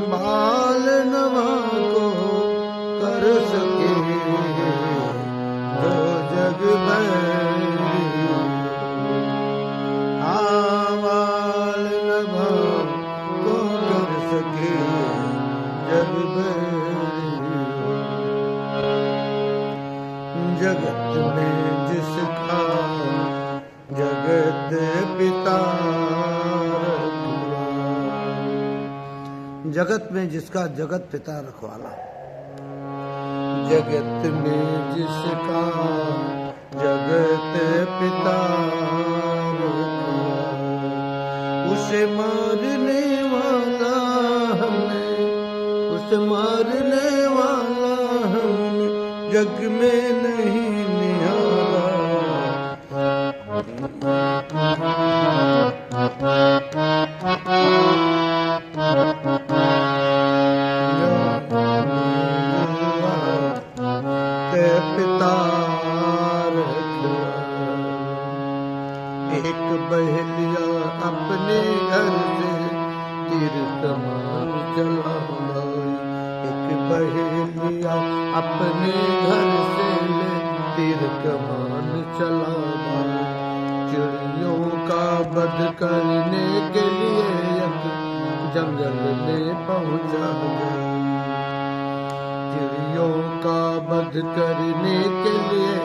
बाल नवा को कर सके जो जग बैरी। बाल नवा को कर सके जग बैरी। जगत में जिसका जगत पिता, जगत में जिसका जगत पिता रखवाला। जगत में जिसका जगत पिता रखवाला, उसे मारने वाला हमने, उसे मारने वाला हमने जग में नहीं निहारा। पिता एक बहलिया अपने घर से तीर कमान चला लाई। एक बहलिया अपने घर से तीर कमान चला लाई। चिड़ियों का वध करने के लिए एक जंगल में पहुंचा गई। चिड़ियों का वध करने के लिए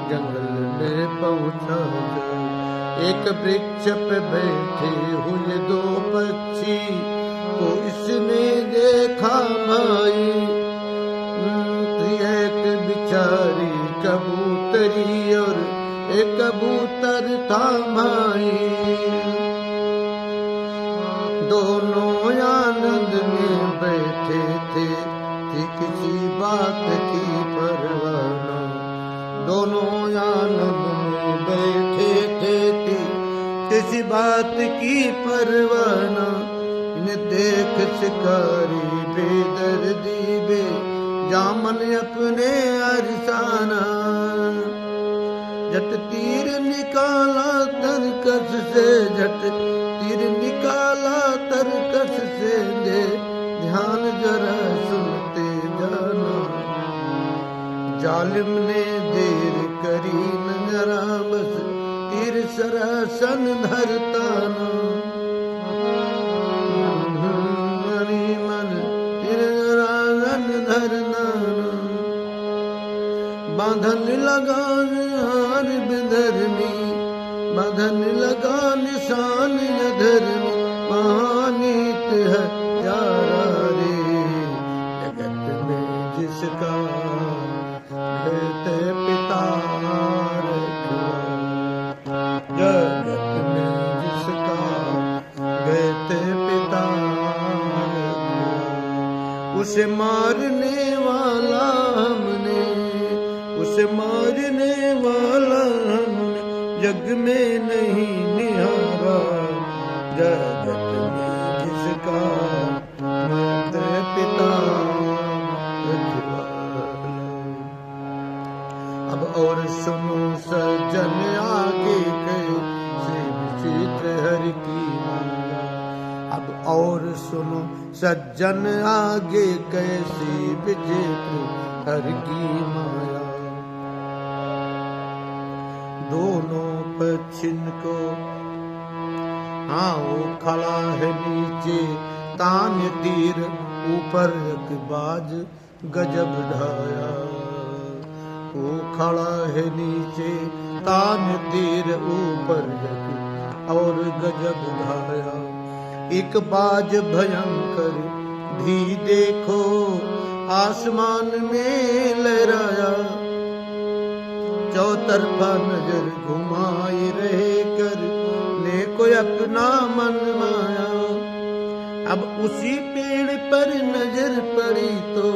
जंगल में पहुंचा गए। एक वृक्ष पे बैठे हुए दो पक्षी को इसने देखा भाई। एक बिचारी कबूतरी और एक कबूतर था भाई। दोनों आनंद में बैठे थे, किसी बात की परवाह न। दोनों आनंद में बैठे थे, किसी बात की परवाह न। इन्हें देख शिकारी बेदर्दी बे जामन अपने अरसाना। झट तीर निकाला तरकस से, झट तीर निकाला तरकस से। दे ध्यान जरा सुनते जाना, जालिम ने देर करी न जरा बस तीर सरासन धरता न। मन तीर सरासन धरना न। बांधन लगा निहार विधर्मी, बांधन लगा निशान अधर्मी। महानीत है यारा रे जगत में जिसका कहते पिता रखवाला। जगत में जिसका कहते पिता रखवाला, उसे मारने वाला हमने, उसे मारने वाला हमने जग में नहीं निहारा। जगत में जिसका कहते पिता रखवाला। अब और सुनो सज्जन आगे कैसे विचित्र हरि की माया। अब और सुनो सज्जन आगे कैसी विचित्र हरि की माया। दोनों पक्षिन को हाँ वो खड़ा है नीचे तान तीर, ऊपर बाज गजब ढाया। वो खड़ा है नीचे तान तीर, ऊपर और गजब ढाया। एक बाज भयंकर भी देखो आसमान में लहराया। चौतरफा नजर घुमाए रहे कर ने कोई अपना मन माया। अब उसी पेड़ पर नजर पड़ी तो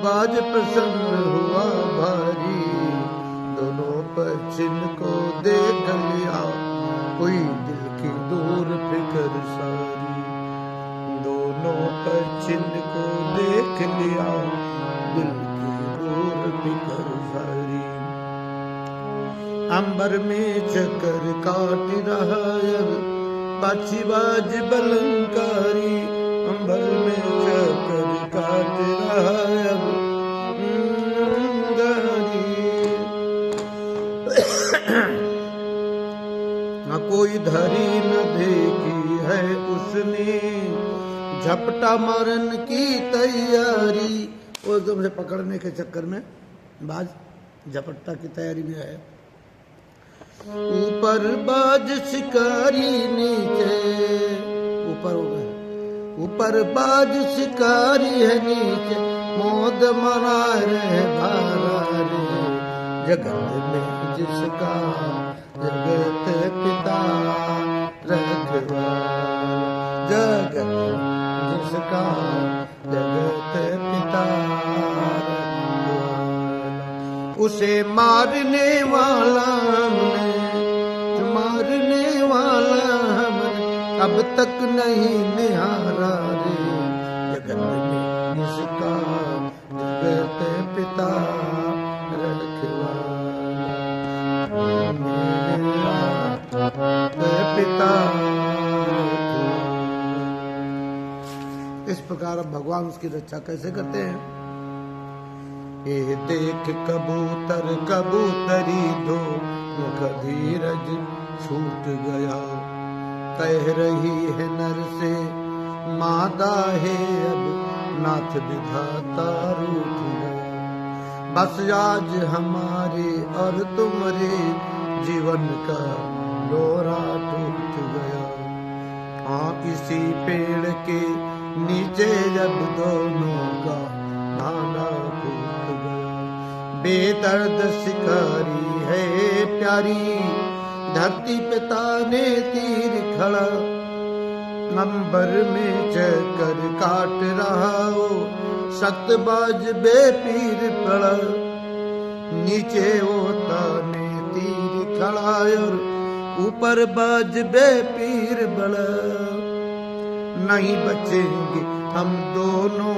बाज प्रसन्न हुआ भारी। दोनों पक्षिन को देख लिया कोई दिल की दूर फिकर सारी। दोनों पक्षिन को देख लिया दिल की दूर फिकर सारी। अंबर में चक्कर काट रहा अब पक्षीबाज बलंकारी। अंबर उसने झपटा मारन की तैयारी। वो एकदम से पकड़ने के चक्कर में बाज झपट्टा की तैयारी में है। ऊपर बाज शिकारी नीचे, ऊपर हो गए, ऊपर बाज शिकारी है नीचे, मौज मना रहे भारा रे। जगत में जिसका जगत पिता रखवाला, जगत जिसका जगत पिता रखवाला, उसे मारने वाला हमने, मारने वाला हमने अब तक नहीं निहारा रे। जगत में जिसका जगत पिता रखवाला, पिता। इस प्रकार अब भगवान उसकी रक्षा कैसे करते हैं? ये देख कबूतर कबूतरी दो, मुख धीरज छूट गया। कह रही है नर से मादा है अब, नाथ विधाता रूठ गया। बस आज हमारे और तुम्हारे जीवन का डोरा टूट गया। हाँ इसी पेड़ के नीचे जब दोनों का नाना टूट गया। बेदर्द शिकारी है प्यारी, धरती पे ताने तीर खड़ा। नंबर में चक्कर काट रहा हो, सतबाज बेपीर पड़ा। नीचे वो ताने तीर खड़ा और ऊपर बाज बेपीर बड़ा। नहीं बचेंगे हम दोनों,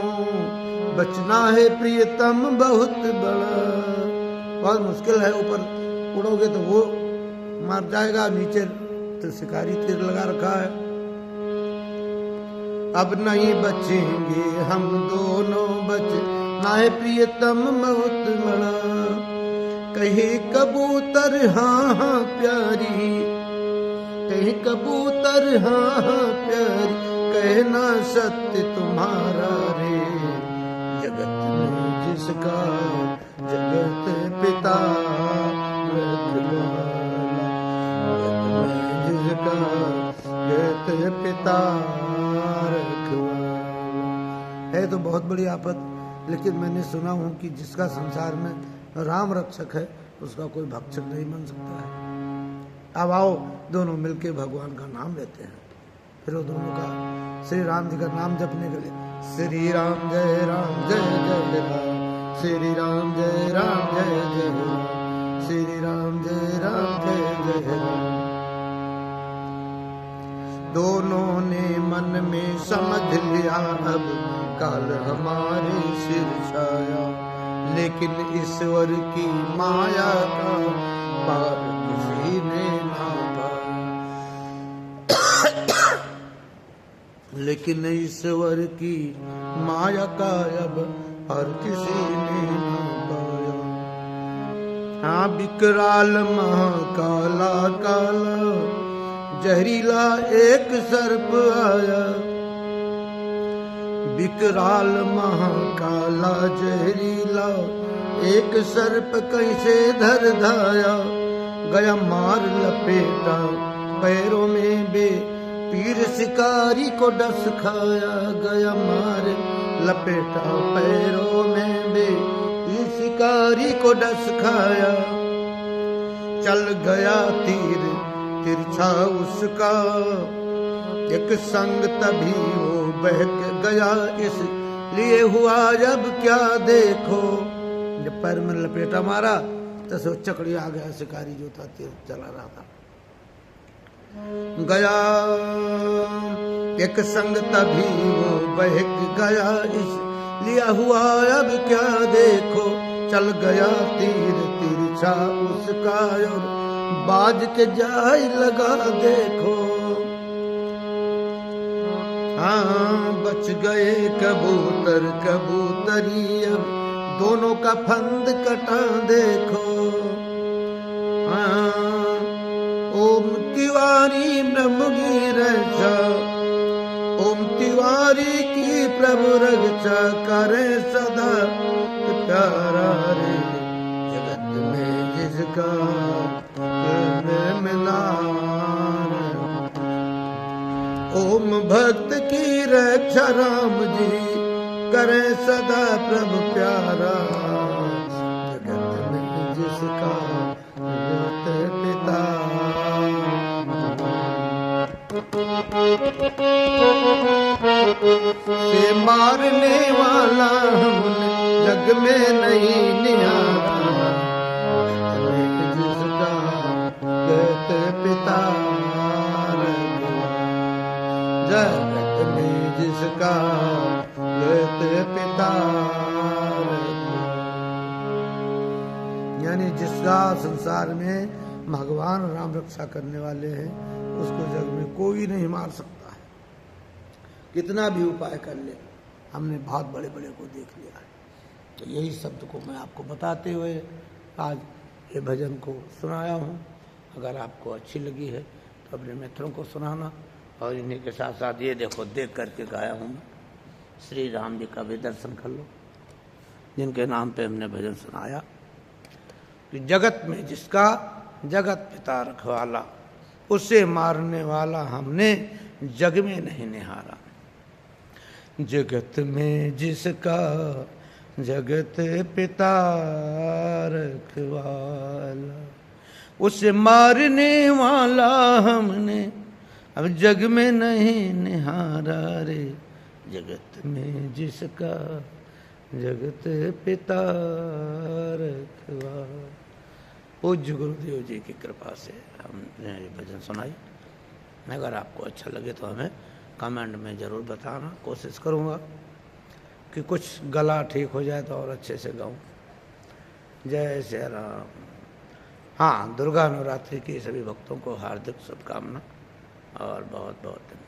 बचना है प्रियतम बहुत बड़ा। बहुत मुश्किल है, ऊपर उड़ोगे तो वो मार जाएगा, नीचे तो शिकारी तीर लगा रखा है। अब नहीं बचेंगे हम दोनों, बचना है प्रियतम बहुत बड़ा। कहे कबूतर हाँ हाँ प्यारी, कहे कबूतर हाँ हाँ प्यारी, कहना सत्य तुम्हारा रे। जगत में जिसका जगत पिता रखवाला, जगत में जिसका जगत पिता रखवाला। है तो बहुत बड़ी आफत, लेकिन मैंने सुना हूँ कि जिसका संसार में राम रक्षक है, उसका कोई भक्षक नहीं बन सकता है। अब आओ दोनों मिलके भगवान का नाम लेते हैं। फिर वो दोनों का श्री राम जी का नाम जपने के लिए श्री राम जय राम जय जय राम, श्री राम जय राम जय जय राम, श्री राम जय राम जय जय राम। दोनों ने मन में समझ लिया अब काल हमारे सिर छाया, लेकिन ईश्वर की माया का पार किसी ने ना पाया। लेकिन ईश्वर की माया का अब हर किसी ने ना पाया। हाँ विकराल महाकाला काला जहरीला एक सर्प आया। विकराल महाकाला जहरीला एक सर्प कैसे धर धाया। गया मार लपेटा पैरों में बे पीर शिकारी को डस खाया। गया मार लपेटा पैरों में बे पीर शिकारी को डस खाया। चल गया तीर तिरछा उसका एक संग तभी वो बहक गया। इसलिए हुआ जब क्या देखो, जब पैर में लपेटा मारा तो सो चकड़ी आ गया शिकारी जो था तीर चला रहा था। गया एक संग तभी वो बहक गया। इसलिए हुआ अब क्या देखो, चल गया तीर तिरछा उसका और बाज के जाए लगा देखो। हाँ बच गए कबूतर कबूतरी अब दोनों का फंद कटा देखो। हाँ ओम तिवारी ब्रह्मगिर नारी की प्रभु रक्षा करे सदा प्यारा रे जगत में जिसका मिलान। ओम भक्त की रक्षा राम जी करे सदा प्रभु प्यारा जगत में जिसका पिता। से मारने वाला हमने जग में नहीं निहारा जिसका कहते पिता। जगत में जिसका कहते पिता, यानी जिसका संसार में भगवान राम रक्षा करने वाले हैं उसको जग में कोई नहीं मार सकता है, कितना भी उपाय कर ले। हमने बहुत बड़े बड़े को देख लिया है। तो यही शब्द को मैं आपको बताते हुए आज ये भजन को सुनाया हूँ। अगर आपको अच्छी लगी है तो अपने मित्रों को सुनाना, और इन्हीं के साथ साथ ये देखो देख करके गाया हूँ मैं, श्री राम जी का भी दर्शन कर लो, जिनके नाम पे हमने भजन सुनाया कि जगत में जिसका जगत पिता रखवाला, उसे मारने वाला हमने जग में नहीं निहारा। जगत में जिसका जगत पिता रखवाला, उसे मारने वाला हमने अब जग में नहीं निहारा रे। जगत में जिसका जगत पिता रखवाला। पूज्य गुरुदेव जी की कृपा से हमने ये भजन सुनाई। अगर आपको अच्छा लगे तो हमें कमेंट में ज़रूर बताना, कोशिश करूँगा कि कुछ गला ठीक हो जाए तो और अच्छे से गाऊँ। जय श्री राम। हाँ, दुर्गा नवरात्रि की सभी भक्तों को हार्दिक शुभकामना और बहुत बहुत धन्यवाद।